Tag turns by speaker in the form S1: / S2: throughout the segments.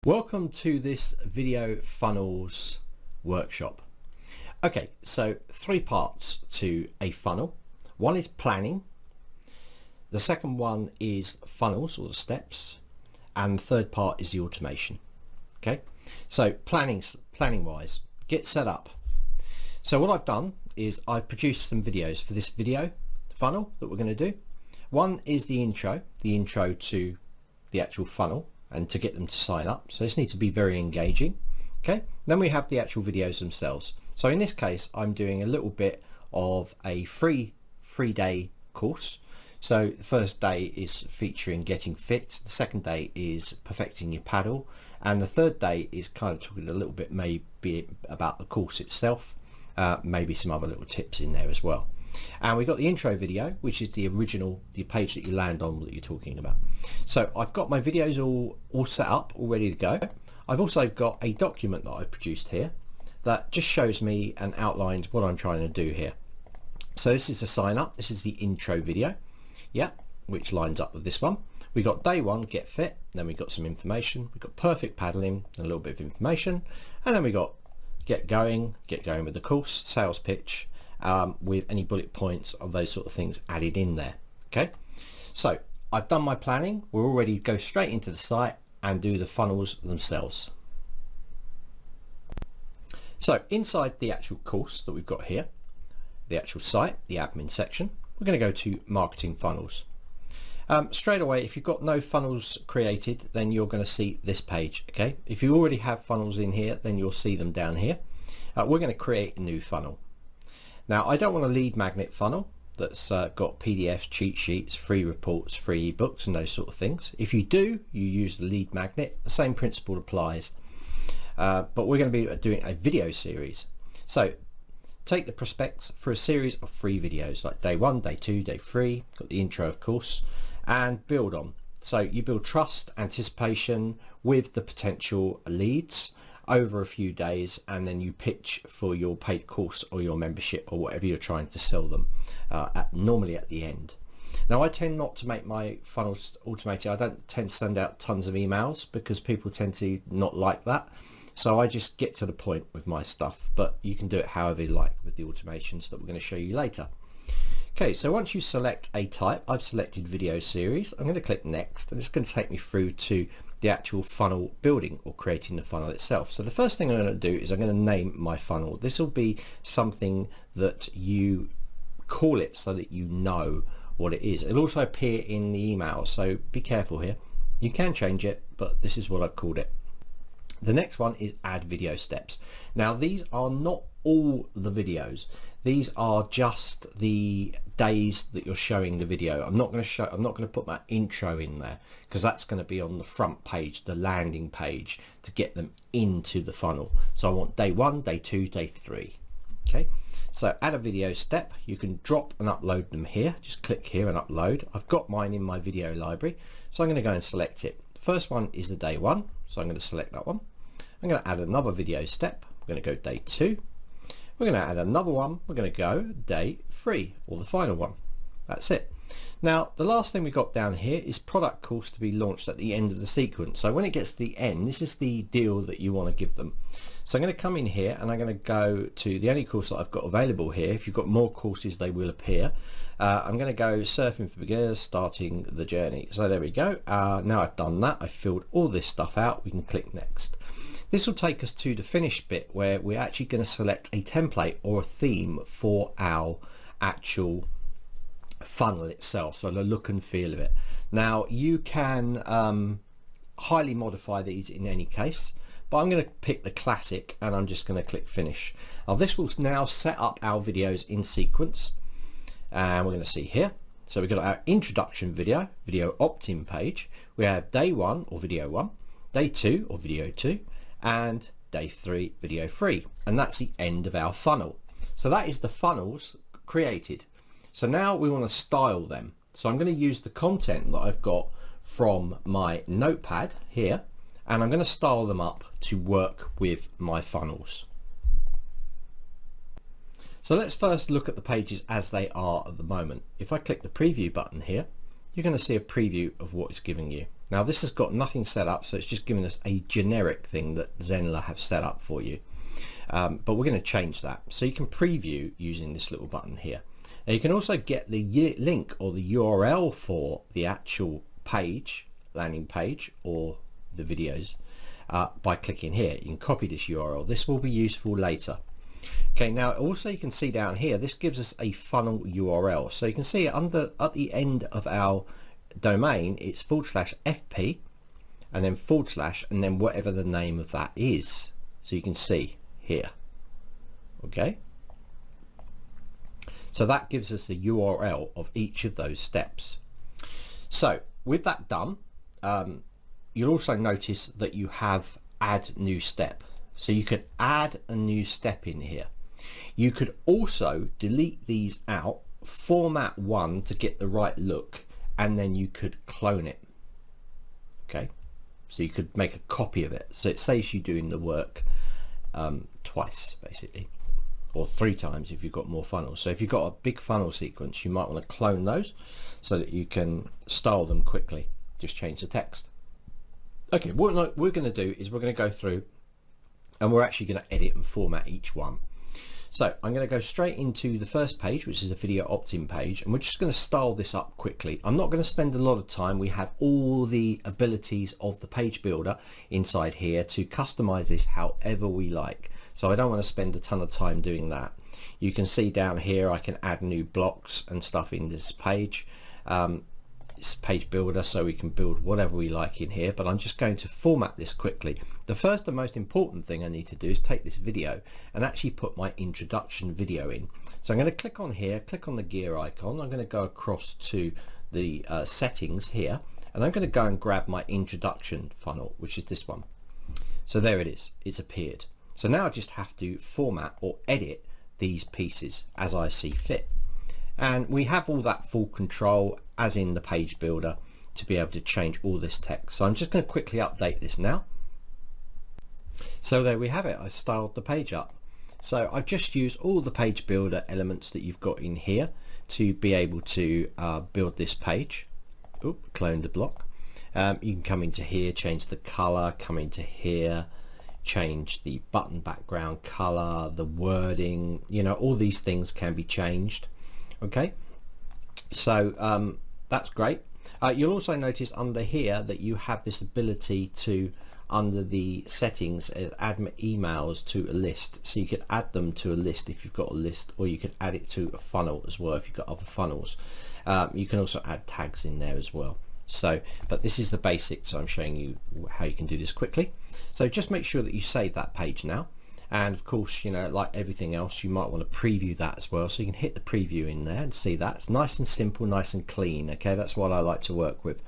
S1: Welcome to this video funnels workshop. Okay, so three parts to a funnel. One is planning, the second one is funnels or the steps, and the third part is the automation. Okay, so planning wise, get set up. So what I've done is I've produced some videos for this video funnel that we're going to do. One is the intro to the actual funnel and to get them to sign up. So this needs to be very engaging. Okay, then we have the actual videos themselves. So in this case, I'm doing a little bit of a free day course. So the first day is featuring getting fit, the second day is perfecting your paddle, and the third day is kind of talking a little bit maybe about the course itself, maybe some other little tips in there as well. And we've got the intro video, which is the original, the page that you land on that you're talking about. So I've got my videos all set up, all ready to go. I've also got a document that I've produced here that just shows me and outlines what I'm trying to do here. So this is the sign up, this is the intro video, yeah, which lines up with this one. We got day one, get fit, then we got some information, we've got perfect paddling, a little bit of information, and then we got get going with the course, sales pitch, with any bullet points or those sort of things added in there. Okay, so I've done my planning. We're all ready to go straight into the site and do the funnels themselves. So inside the actual course that we've got here, the actual site, the admin section, we're going to go to marketing funnels. Straight away, if you've got no funnels created, then you're going to see this page. Okay, if you already have funnels in here, then you'll see them down here. We're going to create a new funnel. Now, I don't want a lead magnet funnel that's got PDFs, cheat sheets, free reports, free ebooks and those sort of things. If you do, you use the lead magnet, the same principle applies. But we're going to be doing a video series. So take the prospects for a series of free videos like day one, day two, day three, got the intro of course, and build on. So you build trust, anticipation with the potential leads over a few days, and then you pitch for your paid course or your membership or whatever you're trying to sell them, normally at the end. Now, I tend not to make my funnels automated. I don't tend to send out tons of emails because people tend to not like that. So I just get to the point with my stuff, but you can do it however you like with the automations that we're going to show you later. Okay, so once you select a type, I've selected video series. I'm going to click next, and it's going to take me through to the actual funnel building or creating the funnel itself. So the first thing I'm going to do is I'm going to name my funnel. This will be something that you call it so that you know what it is. It'll also appear in the email, so be careful here. You can change it, but this is what I've called it. The next one is add video steps. Now, these are not all the videos. These are just the days that you're showing the video. I'm not going to put my intro in there because that's going to be on the front page, the landing page, to get them into the funnel. So I want day one, day two, day three. Okay, so add a video step. You can drop and upload them here. Just click here and upload. I've got mine in my video library, so I'm going to go and select it. The first one is the day one, so I'm going to select that one. I'm going to add another video step. I'm going to go day two. We're going to add another one. We're going to go day three, or the final one. That's it. Now, the last thing we got down here is product course to be launched at the end of the sequence. So when it gets to the end, this is the deal that you want to give them. So I'm going to come in here and I'm going to go to the only course that I've got available here. If you've got more courses, they will appear. I'm going to go surfing for beginners, starting the journey. So there we go. Now I've done that. I've filled all this stuff out. We can click next. This will take us to the finished bit where we're actually going to select a template or a theme for our actual funnel itself, so the look and feel of it. Now, you can highly modify these in any case, but I'm going to pick the classic and I'm just going to click finish. Now, this will now set up our videos in sequence, and we're going to see here. So we've got our introduction video, video opt-in page. We have day one or video one, day two or video two, and day three, video three, and that's the end of our funnel. So that is the funnels created. So now we want to style them. So I'm going to use the content that I've got from my notepad here, and I'm going to style them up to work with my funnels. So let's first look at the pages as they are at the moment. If I click the preview button here, you're going to see a preview of what it's giving you. Now this has got nothing set up, so it's just giving us a generic thing that Zenler have set up for you. But we're going to change that. So you can preview using this little button here. Now you can also get the link or the URL for the actual page, landing page, or the videos by clicking here. You can copy this URL. This will be useful later. Okay, now also you can see down here, this gives us a funnel URL. So you can see at the end of our domain, it's /FP and then / and then whatever the name of that is. So you can see here. Okay. So that gives us the URL of each of those steps. So with that done, you'll also notice that you have add new step. So you could add a new step in here. You could also delete these out, format one to get the right look, and then you could clone it. Okay, so you could make a copy of it. So it saves you doing the work twice basically, or 3 times if you've got more funnels. So if you've got a big funnel sequence, you might want to clone those so that you can style them quickly. Just change the text. Okay, what we're going to do is we're going to go through and we're actually going to edit and format each one. So I'm going to go straight into the first page, which is a video opt-in page, and we're just going to style this up quickly. I'm not going to spend a lot of time. We have all the abilities of the page builder inside here to customize this however we like. So I don't want to spend a ton of time doing that. You can see down here I can add new blocks and stuff in this page. It's page builder, so we can build whatever we like in here, but I'm just going to format this quickly. The first and most important thing I need to do is take this video and actually put my introduction video in. So I'm going to click on here, click on the gear icon. I'm going to go across to the settings here, and I'm going to go and grab my introduction funnel, which is this one. So there it is, it's appeared. So now I just have to format or edit these pieces as I see fit. And we have all that full control as in the page builder to be able to change all this text. So I'm just going to quickly update this now. So there we have it. I styled the page up. So I've just used all the page builder elements that you've got in here to be able to build this page. Oop, clone the block. You can come into here, change the color, come into here, change the button background color, the wording, you know, all these things can be changed. Okay, so that's great. You'll also notice under here that you have this ability to, under the settings, add emails to a list. So you could add them to a list if you've got a list, or you could add it to a funnel as well if you've got other funnels. You can also add tags in there as well. So, but this is the basics, so I'm showing you how you can do this quickly. So just make sure that you save that page now. And of course, you know, like everything else, you might want to preview that as well. So you can hit the preview in there and see that. It's nice and simple, nice and clean. Okay, that's what I like to work with.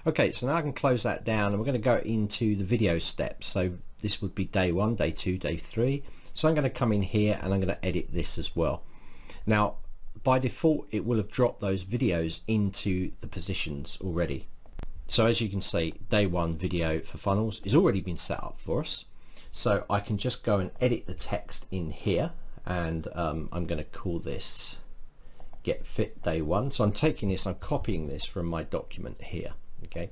S1: Okay, so now I can close that down and we're going to go into the video steps. So this would be day 1, day 2, day 3. So I'm going to come in here and I'm going to edit this as well. Now, by default, it will have dropped those videos into the positions already. So as you can see, day 1 video for funnels is already been set up for us. So I can just go and edit the text in here, and I'm going to call this get fit day 1. So I'm taking this, I'm copying this from my document here. Okay,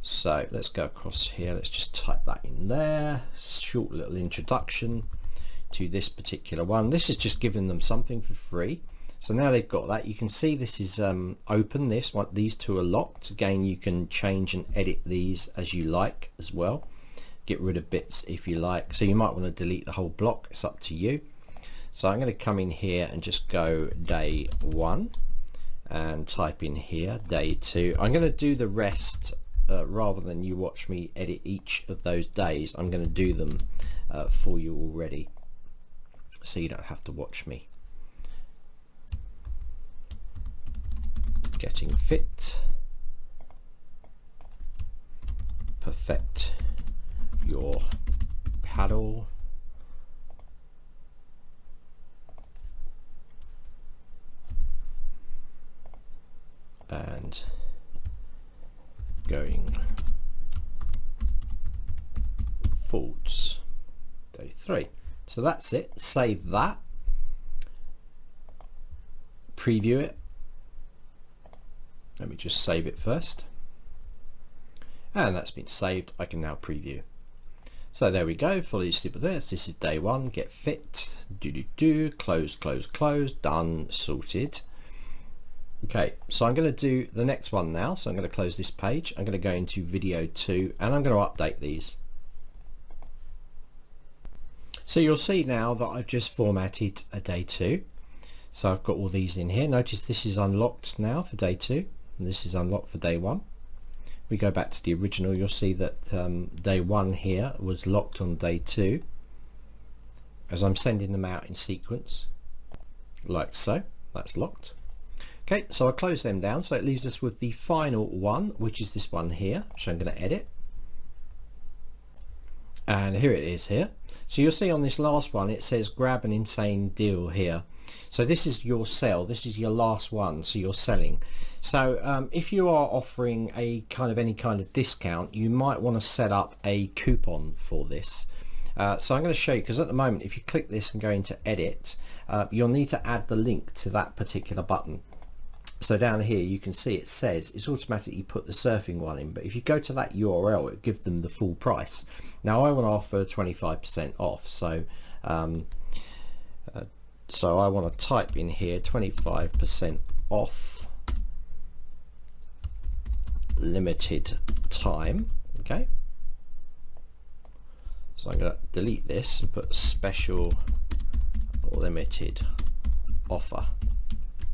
S1: so let's go across here, let's just type that in there. Short little introduction to this particular one. This is just giving them something for free. So now they've got that. You can see this is open, this one, these two are locked. Again, you can change and edit these as you like as well. Get rid of bits if you like. So you might want to delete the whole block, it's up to you. So I'm going to come in here and just go day 1 and type in here day 2. I'm going to do the rest rather than you watch me edit each of those days. I'm going to do them for you already, so you don't have to watch me. Getting fit, perfect your paddle, and going forwards, day 3. So that's it. Save that, preview it. Let me just save it first. and that's been saved. I can now preview. So there we go, follow your step of this. This is day one, get fit, close, close, close, done, sorted. Okay, so I'm going to do the next one now. So I'm going to close this page. I'm going to go into video 2 and I'm going to update these. So you'll see now that I've just formatted a day 2. So I've got all these in here. Notice this is unlocked now for day 2 and this is unlocked for day 1. We go back to the original, you'll see that day 1 here was locked on day 2 as I'm sending them out in sequence like so. That's locked. Okay, so I close them down, so it leaves us with the final one, which is this one here, which I'm going to edit. And here it is here. So you'll see on this last one it says grab an insane deal here. So this is your sell, this is your last one, so you're selling. So if you are offering a any kind of discount, you might want to set up a coupon for this. So I'm going to show you, because at the moment if you click this and go into edit, you'll need to add the link to that particular button. So down here you can see it says it's automatically put the surfing one in, but if you go to that URL it gives them the full price. Now I want to offer 25% off, so I want to type in here 25% off limited time. Okay, so I'm going to delete this and put special limited offer,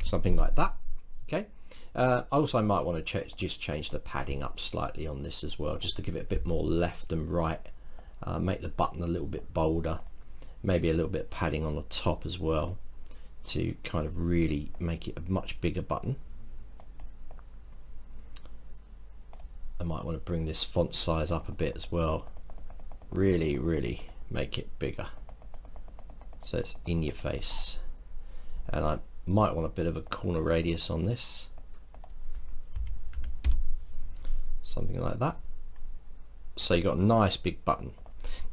S1: something like that. Okay, also I might want to just change the padding up slightly on this as well, just to give it a bit more left and right, make the button a little bit bolder, maybe a little bit of padding on the top as well to kind of really make it a much bigger button. I might want to bring this font size up a bit as well, really make it bigger so it's in your face. And I might want a bit of a corner radius on this, something like that, so you got a nice big button.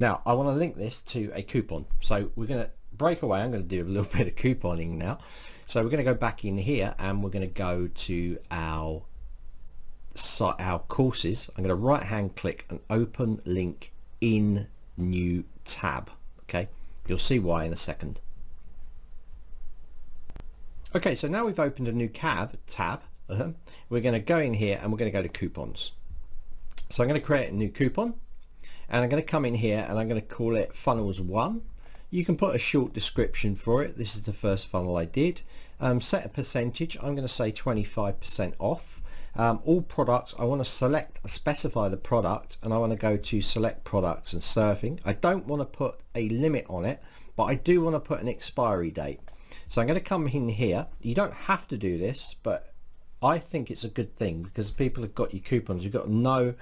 S1: Now I want to link this to a coupon, so we're going to break away. I'm going to do a little bit of couponing now. So we're going to go back in here and we're going to go to our site, our courses. I'm going to right hand click and open link in new tab. Okay, you'll see why in a second. Okay, so now we've opened a new tab. We're going to go in here and we're going to go to coupons. So I'm going to create a new coupon and I'm going to come in here and I'm going to call it funnels 1. You can put a short description for it. This is the first funnel I did. Set a percentage. I'm going to say 25% off. All products, I want to specify the product, and I want to go to select products and surfing. I don't want to put a limit on it, but I do want to put an expiry date. So I'm going to come in here. You don't have to do this, but I think it's a good thing because people have got your coupons. You've got no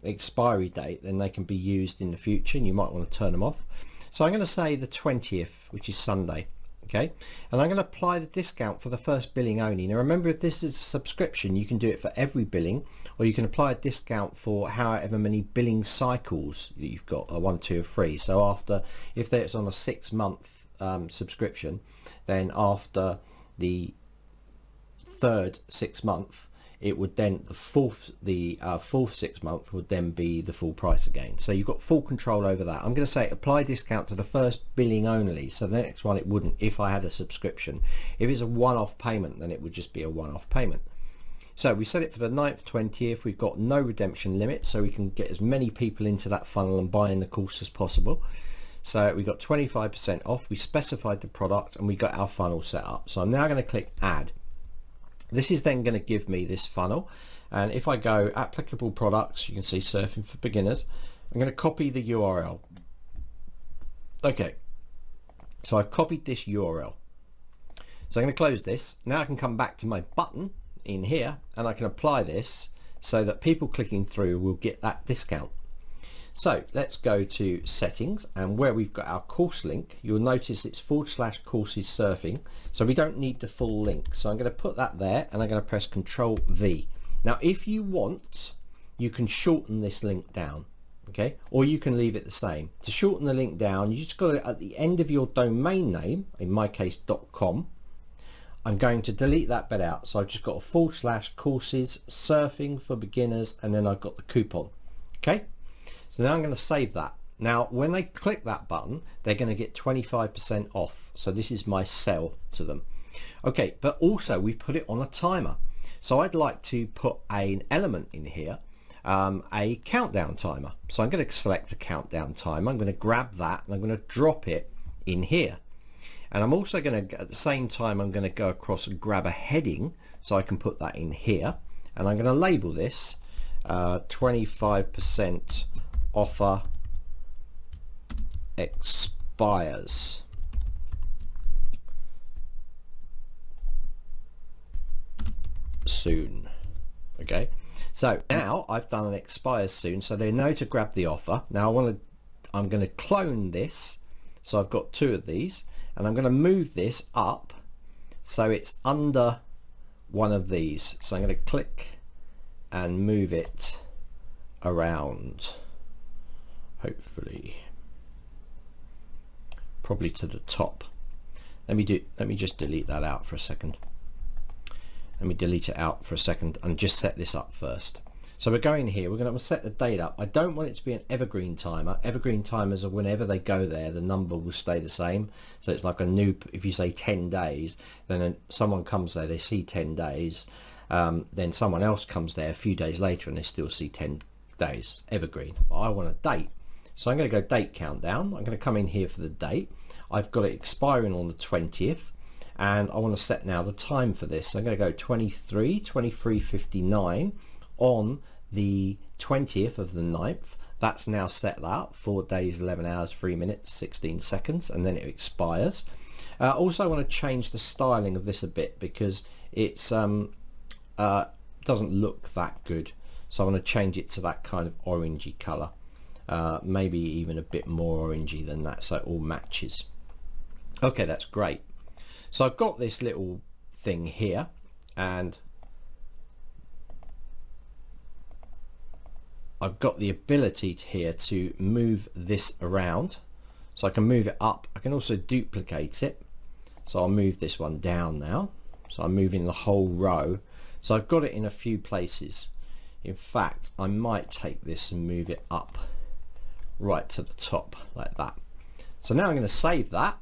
S1: expiry date, then they can be used in the future and you might want to turn them off. So I'm going to say the 20th, which is Sunday. Okay, and I'm going to apply the discount for the first billing only. Now remember, if this is a subscription, you can do it for every billing, or you can apply a discount for however many billing cycles you've got, 1, 2 or 3. So after, if it's on a 6-month subscription, then after the third 6 month, it would then the fourth 6 month would then be the full price again. So you've got full control over that. I'm going to say apply discount to the first billing only, so the next one it wouldn't if I had a subscription. If it's a one-off payment, then it would just be a one-off payment. So we set it for the 9th, 20th. We've got no redemption limit, so we can get as many people into that funnel and buy in the course as possible. So we got 25% off. We specified the product and we got our funnel set up. So I'm now going to click add. This is then going to give me this funnel, and if I go applicable products, you can see surfing for beginners. I'm going to copy the URL. Okay, so I've copied this URL. So I'm going to close this. Now I can come back to my button in here and I can apply this so that people clicking through will get that discount. So let's go to settings, and where we've got our course link, you'll notice it's /courses surfing. So we don't need the full link. So I'm going to put that there and I'm going to press Control V. Now, if you want, you can shorten this link down, okay? Or you can leave it the same. To shorten the link down, you just got it at the end of your domain name, in my case, .com. I'm going to delete that bit out. So I've just got a / courses surfing for beginners, and then I've got the coupon. Okay, so now I'm going to save that. Now when they click that button, they're going to get 25% off. So this is my sell to them. Okay, but also we put it on a timer. So I'd like to put an element in here, a countdown timer. So I'm going to select a countdown timer. I'm going to grab that and I'm going to drop it in here. And I'm also going to, at the same time, I'm going to go across and grab a heading so I can put that in here. And I'm going to label this 25% offer expires. Soon. Okay, so now I've done an expires soon, so they know to grab the offer. Now I'm going to clone this, so I've got 2 of these, and I'm going to move this up so it's under one of these. So I'm going to click and move it around, hopefully probably to the top. Let me just delete that out for a second. Let me delete it out for a second and just set this up first. So we're going here, we're going to set the date up. I don't want it to be an evergreen timer. Evergreen timers are whenever they go there, the number will stay the same. So it's like a new, if you say 10 days, then someone comes there, they see 10 days, then someone else comes there a few days later and they still see 10 days, evergreen. But I want a date. So I'm going to go date countdown. I'm going to come in here for the date. I've got it expiring on the 20th. And I want to set now the time for this. So I'm going to go 23:59 on the 20th of the 9th. That's now set that 4 days, 11 hours, 3 minutes, 16 seconds, and then it expires. Also, I want to change the styling of this a bit because it's doesn't look that good. So I want to change it to that kind of orangey color, maybe even a bit more orangey than that, so it all matches. Okay, that's great. So I've got this little thing here, and I've got the ability here to move this around. So I can move it up. I can also duplicate it. So I'll move this one down now. So I'm moving the whole row. So I've got it in a few places. In fact, I might take this and move it up right to the top like that. So now I'm going to save that.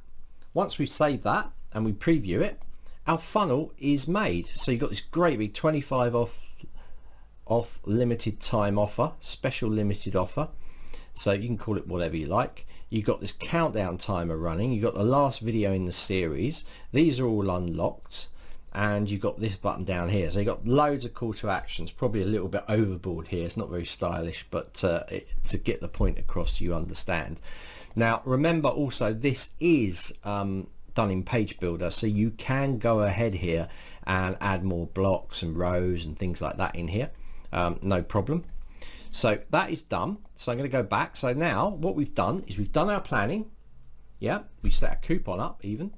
S1: Once we've saved that, and we preview it, our funnel is made. So you've got this great big 25 off limited time offer, special limited offer. So you can call it whatever you like. You've got this countdown timer running. You've got the last video in the series. These are all unlocked. And you've got this button down here. So you've got loads of call to actions, probably a little bit overboard here. It's not very stylish, but to get the point across, you understand. Now, remember also, this is done in Page Builder, so you can go ahead here and add more blocks and rows and things like that in here, no problem. So that is done. So I'm going to go back. So now what we've done is we've done our planning. Yeah, we set a coupon up even,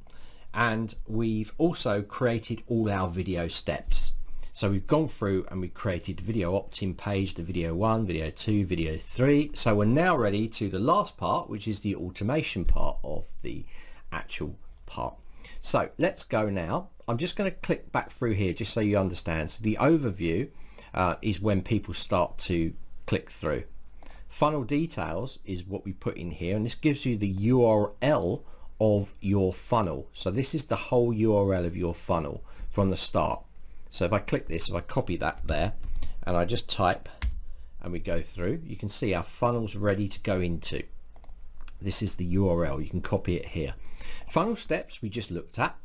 S1: and we've also created all our video steps. So we've gone through and we created video opt-in page, the video 1, video 2, video 3. So we're now ready to the last part, which is the automation part of the actual part. So let's go now. I'm just going to click back through here just so you understand. So the overview is when people start to click through. Funnel details is what we put in here, and this gives you the URL of your funnel. So this is the whole URL of your funnel from the start. So if I click this, if I copy that there and I just type and we go through, you can see our funnel's ready to go into. This is the URL. You can copy it here. Funnel steps we just looked at.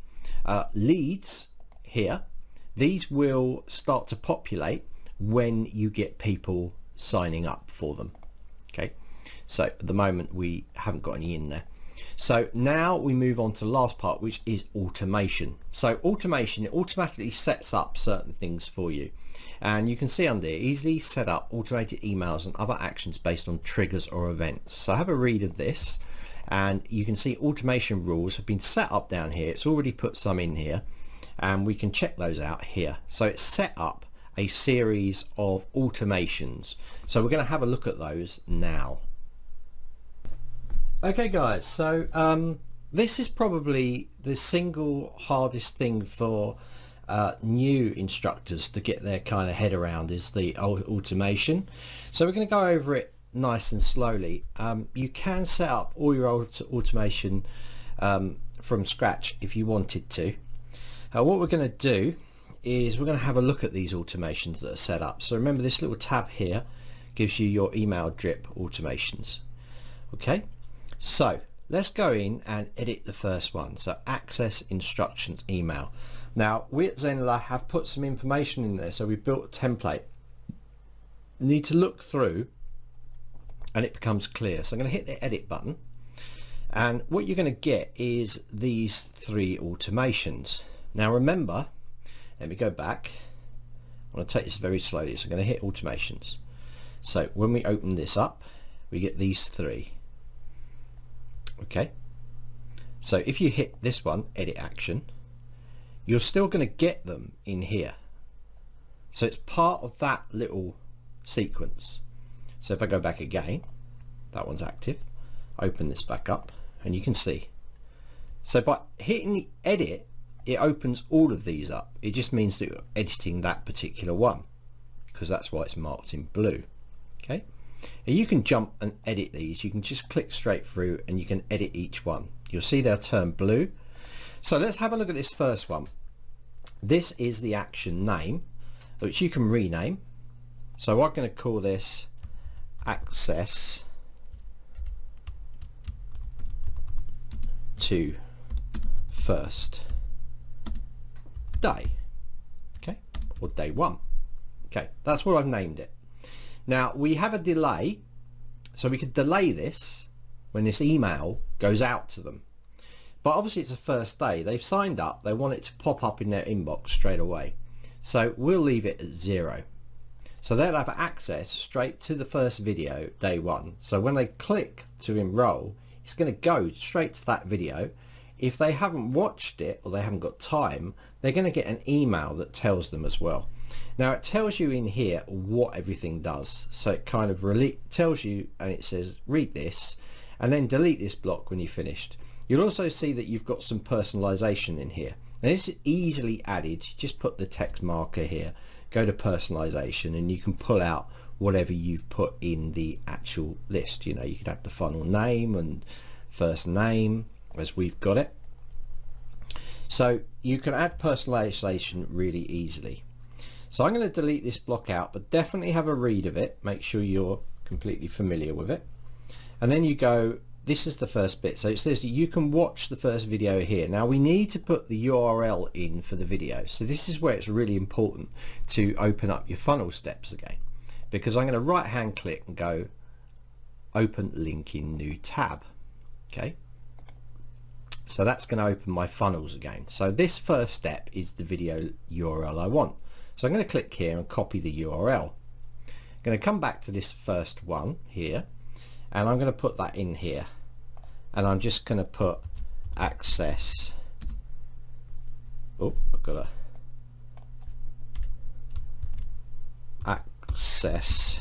S1: Leads here, these will start to populate when you get people signing up for them. Okay, so at the moment we haven't got any in there. So now we move on to the last part, which is automation. So automation, it automatically sets up certain things for you, and you can see under here, easily set up automated emails and other actions based on triggers or events. So have a read of this, and you can see automation rules have been set up down here. It's already put some in here, and we can check those out here. So it's set up a series of automations. So we're going to have a look at those now. Okay guys, so this is probably the single hardest thing for new instructors to get their kind of head around, is the automation. So we're going to go over it nice and slowly. You can set up all your automation from scratch if you wanted to. What we're going to do is we're going to have a look at these automations that are set up. So remember, this little tab here gives you your email drip automations. Okay, so let's go in and edit the first one. So access instructions email. Now we at Zenler have put some information in there, so we've built a template. You need to look through and it becomes clear. So I'm going to hit the edit button, and what you're going to get is these three automations. Now remember, let me go back. I want to take this very slowly, so I'm going to hit automations. So when we open this up, we get these three. Okay, so if you hit this one, edit action, you're still going to get them in here. So it's part of that little sequence. So if I go back again, that one's active. Open this back up and you can see. So by hitting the edit, it opens all of these up. It just means that you're editing that particular one, because that's why it's marked in blue. Okay, and you can jump and edit these. You can just click straight through and you can edit each one. You'll see they'll turn blue. So let's have a look at this first one. This is the action name, which you can rename. So I'm going to call this access to first day. Okay, or day one. Okay, that's what I've named it. Now we have a delay, so we could delay this when this email goes out to them. But obviously it's the first day. They've signed up. They want it to pop up in their inbox straight away. So we'll leave it at 0. So they'll have access straight to the first video day one. So when they click to enroll, it's going to go straight to that video. If they haven't watched it or they haven't got time, they're going to get an email that tells them as well. Now it tells you in here what everything does. So it kind of tells you, and it says read this and then delete this block when you're finished. You'll also see that you've got some personalization in here. Now this is easily added. You just put the text marker here, go to personalization, and you can pull out whatever you've put in the actual list. You know, you could add the funnel name and first name as we've got it. So you can add personalization really easily. So I'm going to delete this block out, but definitely have a read of it. Make sure you're completely familiar with it. And then you go, this is the first bit. So it says you can watch the first video here. Now we need to put the URL in for the video. So this is where it's really important to open up your funnel steps again, because I'm going to right hand click and go open link in new tab. Okay. So that's going to open my funnels again. So this first step is the video URL I want. So I'm going to click here and copy the URL. I'm going to come back to this first one here, and I'm going to put that in here, and I'm just going to put access. Oh, I've got a access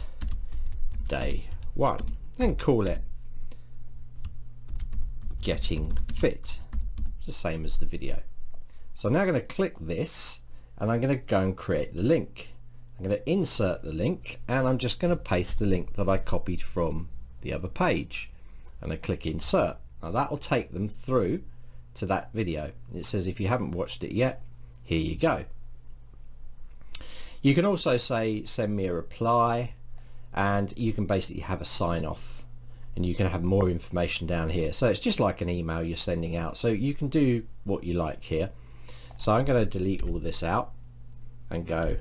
S1: day one. Then call it getting fit. It's the same as the video. So I'm now going to click this, and I'm going to go and create the link. I'm going to insert the link, and I'm just going to paste the link that I copied from the other page, and I click insert. Now that will take them through to that video. It says if you haven't watched it yet, here you go. You can also say send me a reply, and you can basically have a sign off, and you can have more information down here. So it's just like an email you're sending out, so you can do what you like here. So I'm going to delete all this out and go,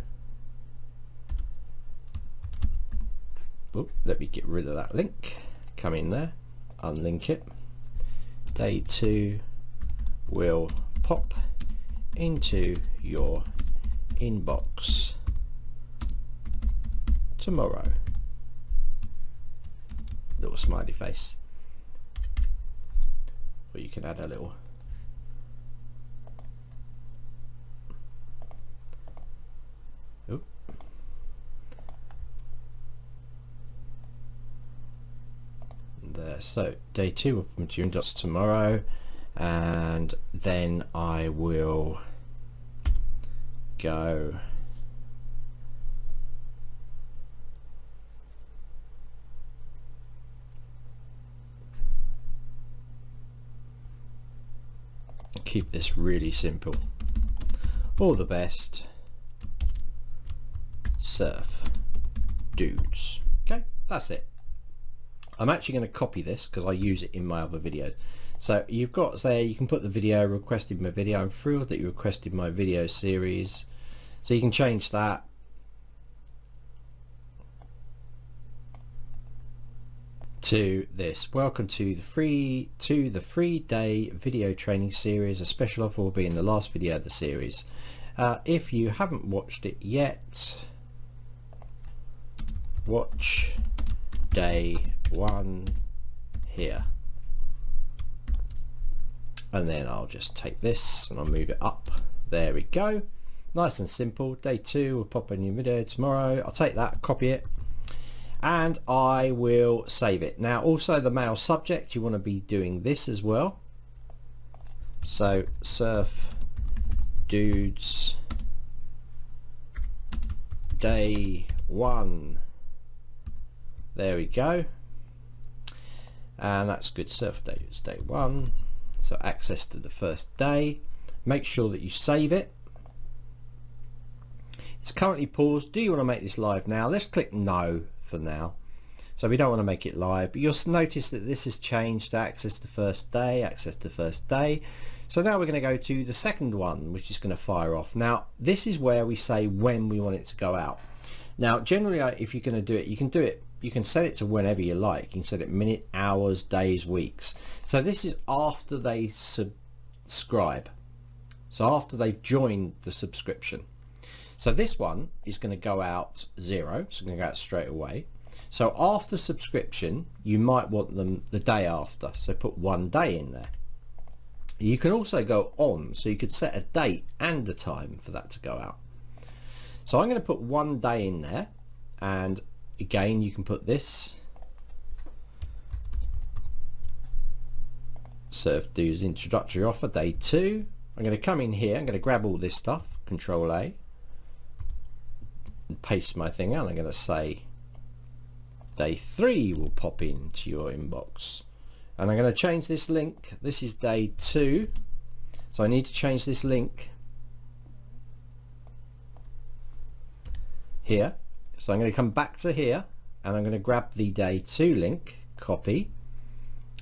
S1: oh, let me get rid of that link. Come in there, unlink it. Day 2 will pop into your inbox tomorrow. Little smiley face. Or you can add a little there. So day 2 will come to your inbox tomorrow, and then I will go keep this really simple. All the best, surf dudes. Okay, that's it. I'm actually going to copy this because I use it in my other video. So you've got there, you can put the video, requested my video. I'm thrilled that you requested my video series. So you can change that. To this, welcome to the free day video training series. A special offer will be in the last video of the series. If you haven't watched it yet, watch day 1 here, and then I'll just take this and I'll move it up. There we go, nice and simple. Day 2 will pop a new video tomorrow. I'll take that, copy it, and I will save it. Now also the mail subject, you want to be doing this as well. So surf dudes day 1. There we go, and that's good. Surf dudes day 1, so access to the first day. Make sure that you save it. It's currently paused. Do you want to make this live now? Let's click no for now. So we don't want to make it live, but you'll notice that this has changed to access the first day, access the first day. So now we're going to go to the second one, which is going to fire off. Now this is where we say when we want it to go out. Now generally if you're going to do it, you can set it to whenever you like. You can set it minute, hours, days, weeks. So this is after they subscribe, so after they've joined the subscription. So this one is going to go out 0, so it's going to go out straight away. So after subscription, you might want them the day after, so put 1 day in there. You can also go on, so you could set a date and a time for that to go out. So I'm going to put 1 day in there, and again you can put this surf dudes introductory offer day 2. I'm going to come in here, I'm going to grab all this stuff, Control A, and paste my thing out. I'm going to say day 3 will pop into your inbox, and I'm going to change this link. This is day 2, so I need to change this link here. So I'm going to come back to here, and I'm going to grab the day 2 link, copy.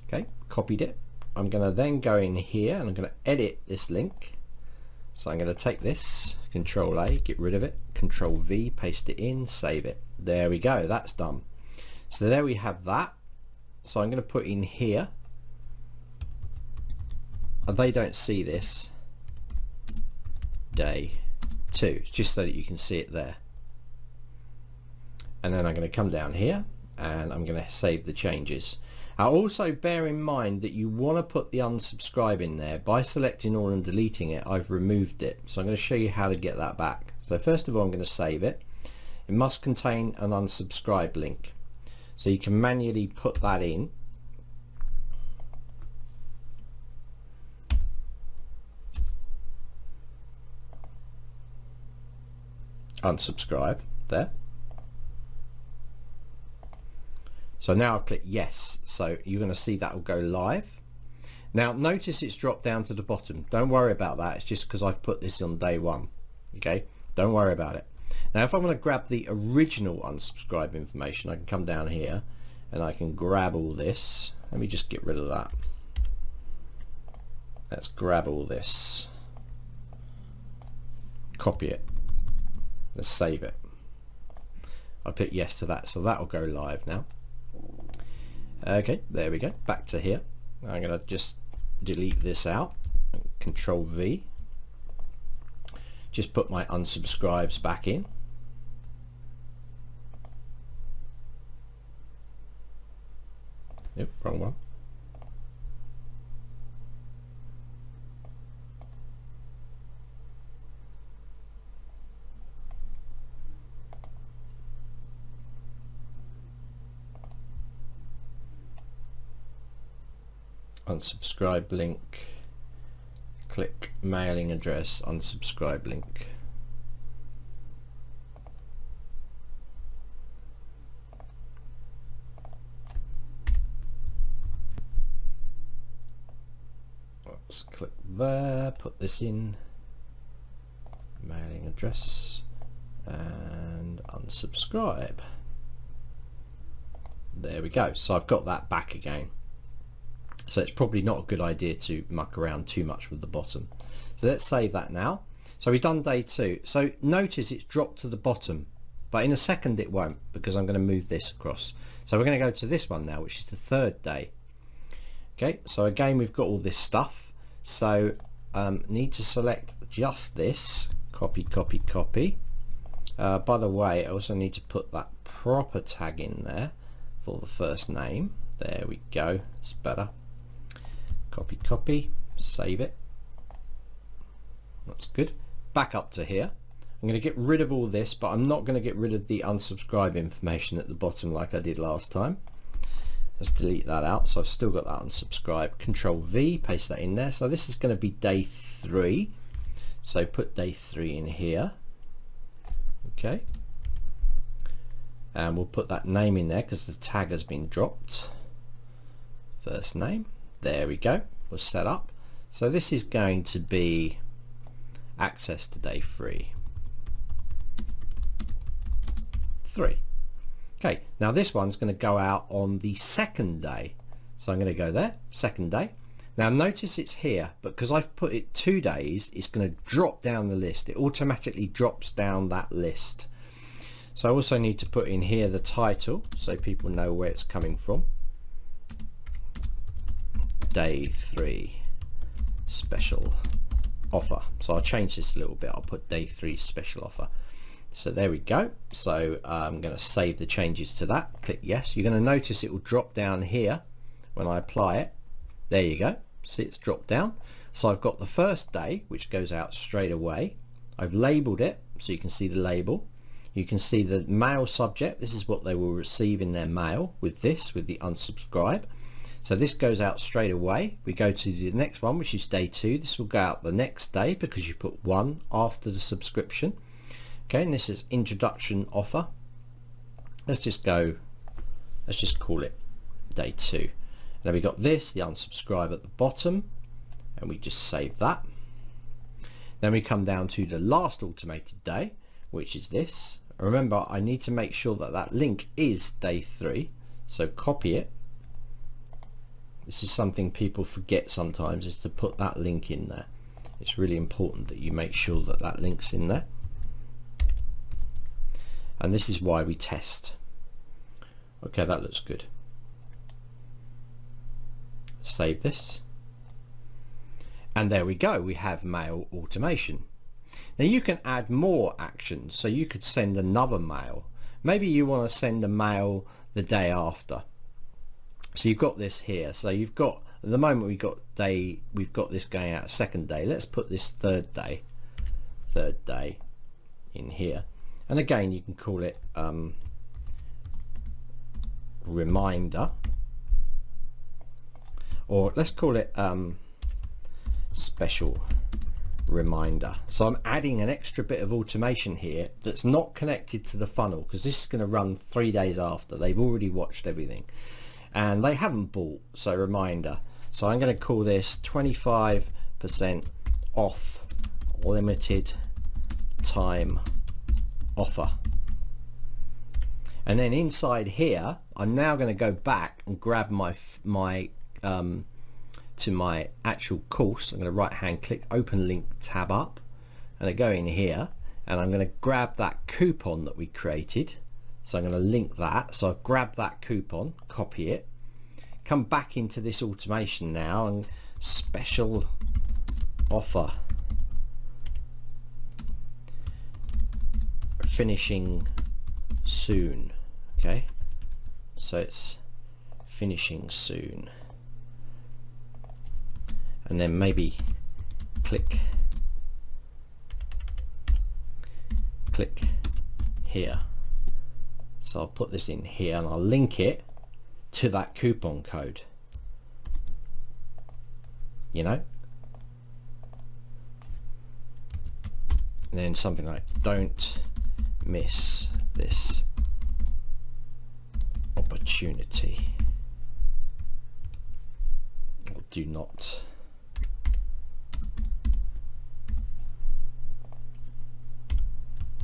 S1: Okay, copied it. I'm going to then go in here and I'm going to edit this link. So I'm going to take this, Control A, get rid of it, Control V, paste it in, save it. There we go, that's done. So there we have that. So I'm going to put in here, and they don't see this, day 2, just so that you can see it there. And then I'm going to come down here and I'm going to save the changes. Now also bear in mind that you want to put the unsubscribe in there. By selecting all and deleting it, I've removed it. So I'm going to show you how to get that back. So first of all, I'm going to save it. It must contain an unsubscribe link. So you can manually put that in. Unsubscribe there. So now I've clicked yes, so you're going to see that will go live. Now notice it's dropped down to the bottom. Don't worry about that, it's just because I've put this on day 1. Okay, don't worry about it. Now if I want to grab the original unsubscribe information, I can come down here and I can grab all this. Let me just get rid of that. Let's grab all this, copy it, let's save it. I put yes to that, so that will go live now. Okay, there we go, back to here. I'm going to just delete this out, Control V, just put my unsubscribes back in. Yep, wrong one. Unsubscribe link, click mailing address, unsubscribe link. Let's click there, put this in, mailing address, and unsubscribe. There we go. So I've got that back again. So it's probably not a good idea to muck around too much with the bottom. So let's save that now. So we've done day 2. So notice it's dropped to the bottom, but in a second it won't, because I'm going to move this across. So we're going to go to this one now, which is the 3rd day. Okay, so again we've got all this stuff. So need to select just this, copy, copy, copy. By the way, I also need to put that proper tag in there for the first name. There we go, it's better. Copy, copy, save it. That's good. Back up to here. I'm going to get rid of all this, but I'm not going to get rid of the unsubscribe information at the bottom like I did last time. Let's delete that out. So I've still got that unsubscribe. Control V, paste that in there. So this is going to be day 3. So put day 3 in here. Okay. And we'll put that name in there because the tag has been dropped. First name. There we go. We're set up. So this is going to be access to day 3. Okay, now this one's going to go out on the 2nd day. So I'm going to go there, 2nd day. Now notice it's here, but because I've put it 2 days, it's going to drop down the list. It automatically drops down that list. So I also need to put in here the title so people know where it's coming from. Day 3 special offer. So I'll change this a little bit. I'll put day 3 special offer. So there we go. So I'm going to save the changes to that. Click yes. You're going to notice it will drop down here when I apply it. There you go. See, it's dropped down. So I've got the first day, which goes out straight away. I've labeled it so you can see the label. You can see the mail subject. This is what they will receive in their mail with this, with the unsubscribe. So this goes out straight away. We go to the next one, which is day 2. This will go out the next day because you put 1 after the subscription. Okay, and this is introduction offer. Let's just call it day 2. Then we got this, the unsubscribe at the bottom, and we just save that. Then we come down to the last automated day, which is this. Remember, I need to make sure that that link is day 3, so copy it. This is something people forget sometimes, is to put that link in there. It's really important that you make sure that that link's in there. And this is why we test. Okay, that looks good. Save this. And there we go, we have mail automation. Now you can add more actions, so you could send another mail. Maybe you want to send a mail the day after. So you've got this here. So you've got, at the moment we've got this going out 2nd day. Let's put this 3rd day in here. And again, you can call it reminder, or let's call it special reminder. So I'm adding an extra bit of automation here that's not connected to the funnel, because this is going to run 3 days after. They've already watched everything and they haven't bought, so reminder. So I'm going to call this 25% off limited time offer. And then inside here, I'm now going to go back and grab to my actual course. I'm going to right hand click, open link tab up, and I go in here and I'm going to grab that coupon that we created. So I'm going to link that. So I've grabbed that coupon, copy it, come back into this automation now, and special offer finishing soon. Okay, so it's finishing soon, and then maybe click here. So I'll put this in here and I'll link it to that coupon code, you know. and then something like don't miss this opportunity, or do not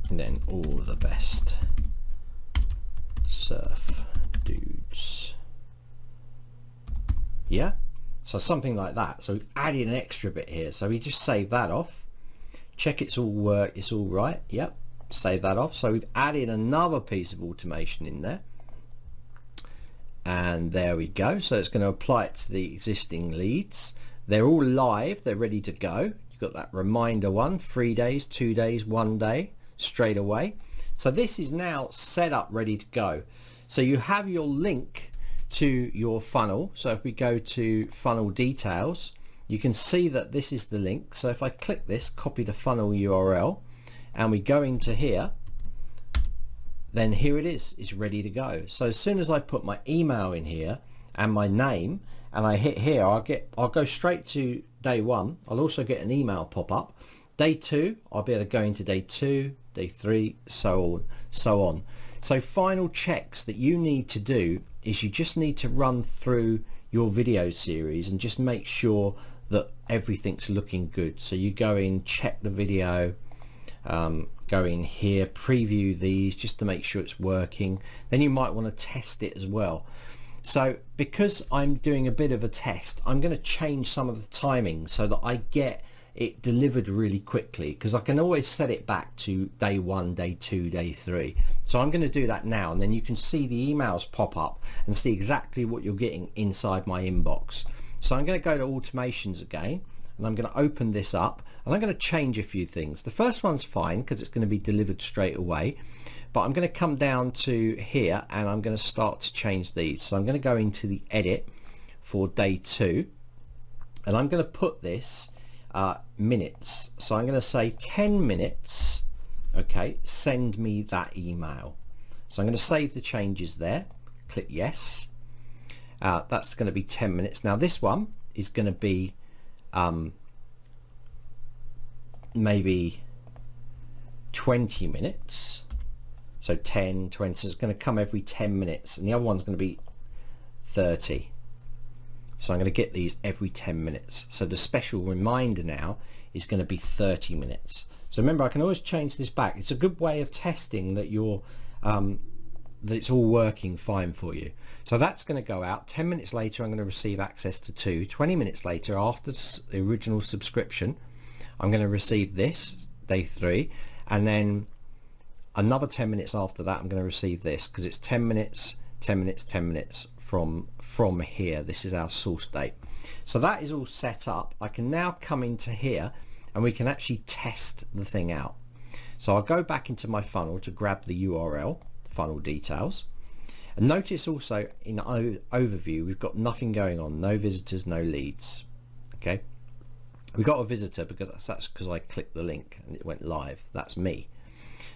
S1: and then all the best surf dudes. Yeah, so something like that. So we've added an extra bit here, so we just save that off, check it's all right. Yep, save that off. So we've added another piece of automation in there, and there we go. So it's going to apply it to the existing leads. They're all live, they're ready to go. You've got that reminder one, 3 days, 2 days, 1 day, straight away. So this is now set up, ready to go. So you have your link to your funnel. So if we go to funnel details, you can see that this is the link. So if I click this, copy the funnel URL, and we go into here, then here it is, it's ready to go. So as soon as I put my email in here and my name, and I hit here, I'll go straight to day 1. I'll also get an email pop up. Day 2, I'll be able to go into day 2, day 3, so on. So final checks that you need to do is you just need to run through your video series and just make sure that everything's looking good. So you go in, check the video, go in here, preview these just to make sure it's working. Then you might want to test it as well. So because I'm doing a bit of a test, I'm going to change some of the timing so that I get it delivered really quickly, because I can always set it back to day 1, day 2, day 3. So I'm going to do that now, and then you can see the emails pop up and see exactly what you're getting inside my inbox. So I'm going to go to automations again, and I'm going to open this up, and I'm going to change a few things. The first one's fine because it's going to be delivered straight away, but I'm going to come down to here and I'm going to start to change these. So I'm going to go into the edit for day 2, and I'm going to put this minutes. So I'm going to say 10 minutes. Okay, send me that email. So I'm going to save the changes there, click yes. That's going to be 10 minutes. Now this one is going to be maybe 20 minutes. So 10, 20, so it's going to come every 10 minutes, and the other one's going to be 30. So I'm going to get these every 10 minutes. So the special reminder now is going to be 30 minutes. So remember, I can always change this back. It's a good way of testing that you're that it's all working fine for you. So that's going to go out. 10 minutes later, I'm going to receive access to 2. 20 minutes later, after the original subscription, I'm going to receive this, day 3, and then another 10 minutes after that, I'm going to receive this, because it's 10 minutes, 10 minutes, 10 minutes from here. This is our source date. So that is all set up. I can now come into here and we can actually test the thing out. So I'll go back into my funnel to grab the URL, funnel details, and notice also in overview we've got nothing going on, no visitors, no leads. Okay, we got a visitor because that's because I clicked the link and it went live. That's me.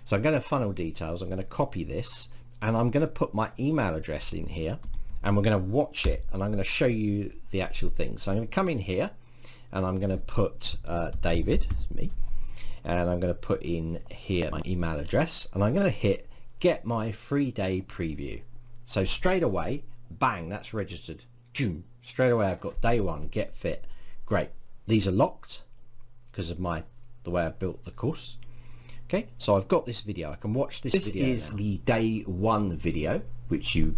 S1: So I'm going to funnel details, I'm going to copy this, and I'm going to put my email address in here, and we're going to watch it, and I'm going to show you the actual thing. So I'm going to come in here and I'm going to put David, that's me, and I'm going to put in here my email address, and I'm going to hit get my 3-day preview. So straight away, bang, that's registered. Straight away I've got day 1, get fit. Great. These are locked because of the way I built the course. Okay, so I've got this video. I can watch this video. This is the day 1 video which you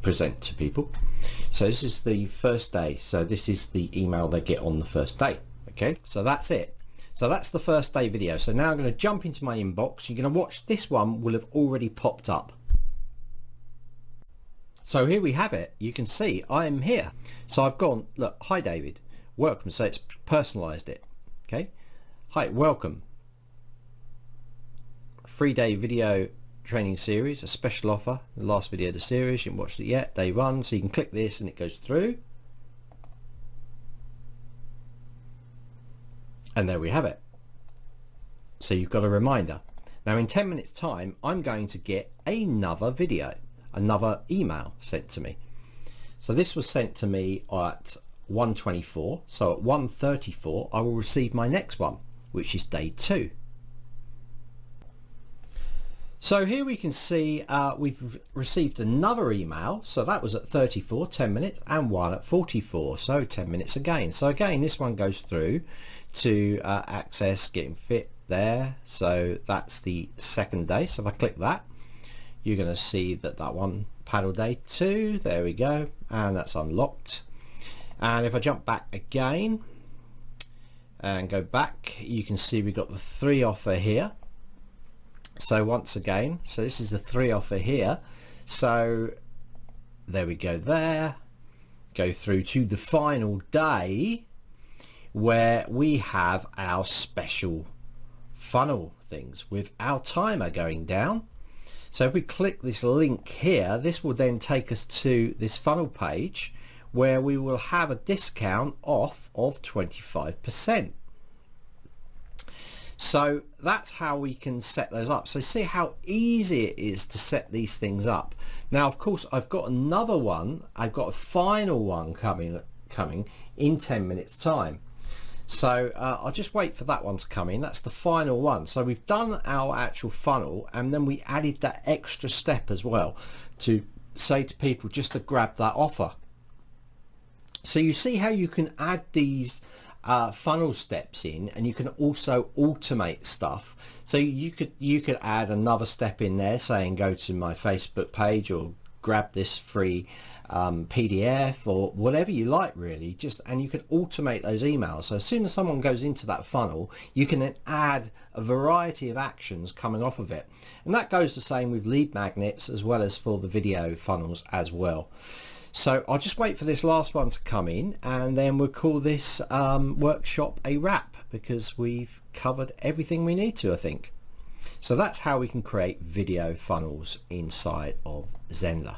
S1: present to people. So this is the first day. So this is the email they get on the first day. Okay, so that's it. So that's the first day video. So now I'm going to jump into my inbox. You're going to watch this one will have already popped up. So here we have it. You can see I'm here. So I've gone, look, hi David, welcome. So it's personalized it. Okay, hi, welcome. 3-day video training series, a special offer, the last video of the series. You haven't watched it yet, day 1. So you can click this and it goes through. And there we have it. So you've got a reminder. Now in 10 minutes time, I'm going to get another video, another email sent to me. So this was sent to me at 1:24. So at 1:34, I will receive my next one, which is day 2. So here we can see we've received another email. So that was at 34, 10 minutes, and one at 44, so 10 minutes again. So again, this one goes through to access Getting Fit there. So that's the second day. So if I click that, you're going to see that that one, paddle day 2, there we go, and that's unlocked. And if I jump back again and go back, you can see we've got the 3 offer here. So once again, so this is the 3 offer here. So there we go there. Go through to the final day where we have our special funnel things with our timer going down. So if we click this link here, this will then take us to this funnel page where we will have a discount off of 25%. So that's how we can set those up. So see how easy it is to set these things up. Now, of course, I've got another one. I've got a final one coming in 10 minutes time. So I'll just wait for that one to come in. That's the final one. So we've done our actual funnel, and then we added that extra step as well to say to people just to grab that offer. So you see how you can add these funnel steps in, and you can also automate stuff. So you could add another step in there saying go to my Facebook page or grab this free PDF or whatever you like, really. And you can automate those emails. So as soon as someone goes into that funnel, you can then add a variety of actions coming off of it. And that goes the same with lead magnets as well as for the video funnels as well. So I'll just wait for this last one to come in, and then we'll call this workshop a wrap, because we've covered everything we need to, I think. So that's how we can create video funnels inside of Zenler.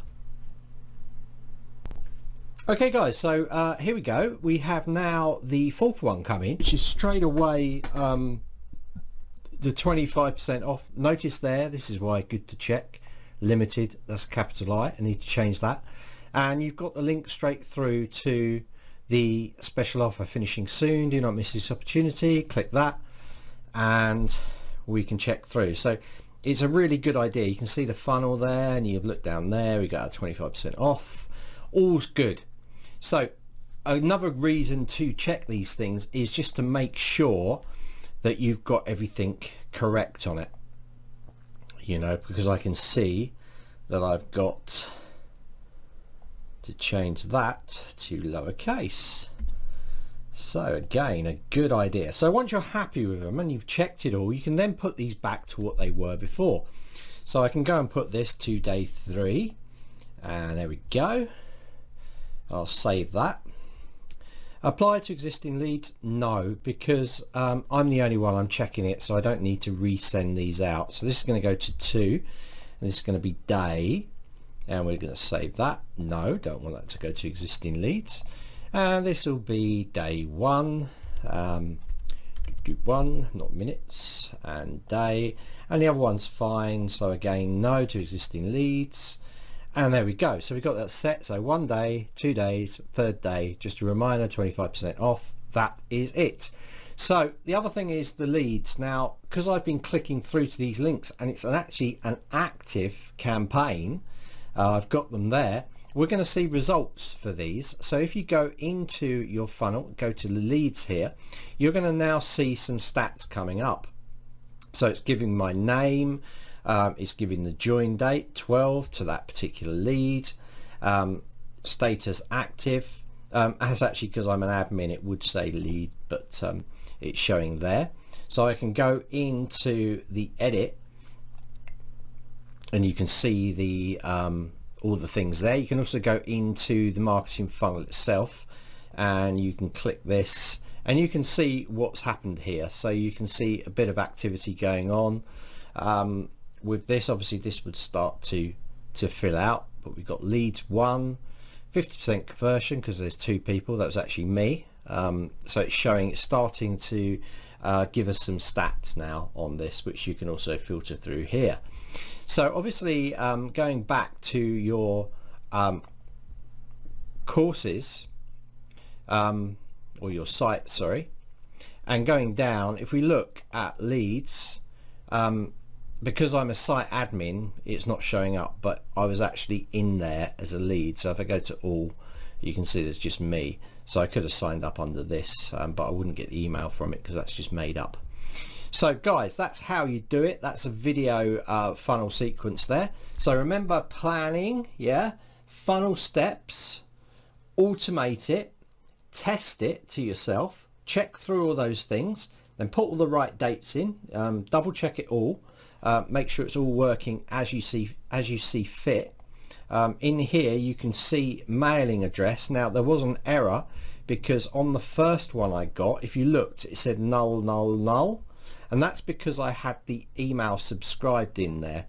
S1: Okay guys, so here we go. We have now the 4th one coming, which is straight away the 25% off. Notice there, this is why good to check. Limited, that's capital I need to change that. And you've got the link straight through to the special offer finishing soon. Do not miss this opportunity. Click that and we can check through. So it's a really good idea. You can see the funnel there, and you've looked down there. We got our 25% off. All's good. So another reason to check these things is just to make sure that you've got everything correct on it. You know, because I can see that I've got to change that to lowercase. So again, a good idea. So once you're happy with them and you've checked it all, you can then put these back to what they were before. So I can go and put this to day 3, and there we go. I'll save that. Apply to existing leads? No, because I'm the only one I'm checking it, so I don't need to resend these out. So this is going to go to 2, and this is going to be day. And we're going to save that. No, don't want that to go to existing leads. And this will be day 1, do 1, not minutes, and day. And the other one's fine. So again, no to existing leads. And there we go. So we've got that set. So 1 day, 2 days, 3rd day, just a reminder, 25% off. That is it. So the other thing is the leads. Now, because I've been clicking through to these links, and it's actually an active campaign, I've got them there. We're going to see results for these. So if you go into your funnel, go to the leads here, you're going to now see some stats coming up. So it's giving my name, it's giving the join date 12 to that particular lead, status active, as actually, because I'm an admin, it would say lead, but it's showing there. So I can go into the edit, and you can see the all the things there. You can also go into the marketing funnel itself, and you can click this, and you can see what's happened here. So you can see a bit of activity going on with this. Obviously this would start to fill out, but we've got leads 1, 50% conversion because there's 2 people. That was actually me. So it's showing, it's starting to give us some stats now on this, which you can also filter through here. So obviously going back to your courses or your site, sorry, and going down, if we look at leads, because I'm a site admin, it's not showing up, but I was actually in there as a lead. So if I go to all, you can see there's just me. So I could have signed up under this, but I wouldn't get the email from it because that's just made up. So guys, that's how you do it. That's a video funnel sequence there. So remember planning, yeah, funnel steps, automate it, test it to yourself, check through all those things, then put all the right dates in, double check it all, make sure it's all working as you see fit. In here you can see mailing address. Now there was an error because on the first one I got, if you looked, it said null null null, and that's because I had the email subscribed in there,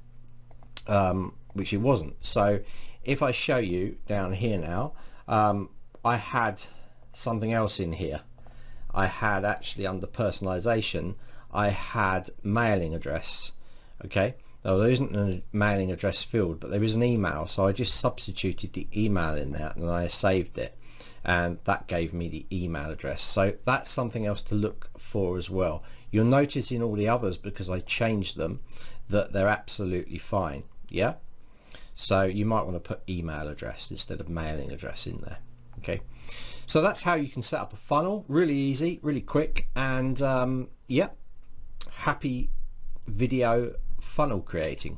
S1: which it wasn't. So if I show you down here now, I had something else in here. I had actually, under personalization, I had mailing address. Okay, now there isn't a mailing address field, but there is an email, so I just substituted the email in there and I saved it, and that gave me the email address. So that's something else to look for as well. You'll notice in all the others, because I changed them, that they're absolutely fine. Yeah, so you might want to put email address instead of mailing address in there. Okay, so that's how you can set up a funnel. Really easy, really quick, and yeah, happy video funnel creating.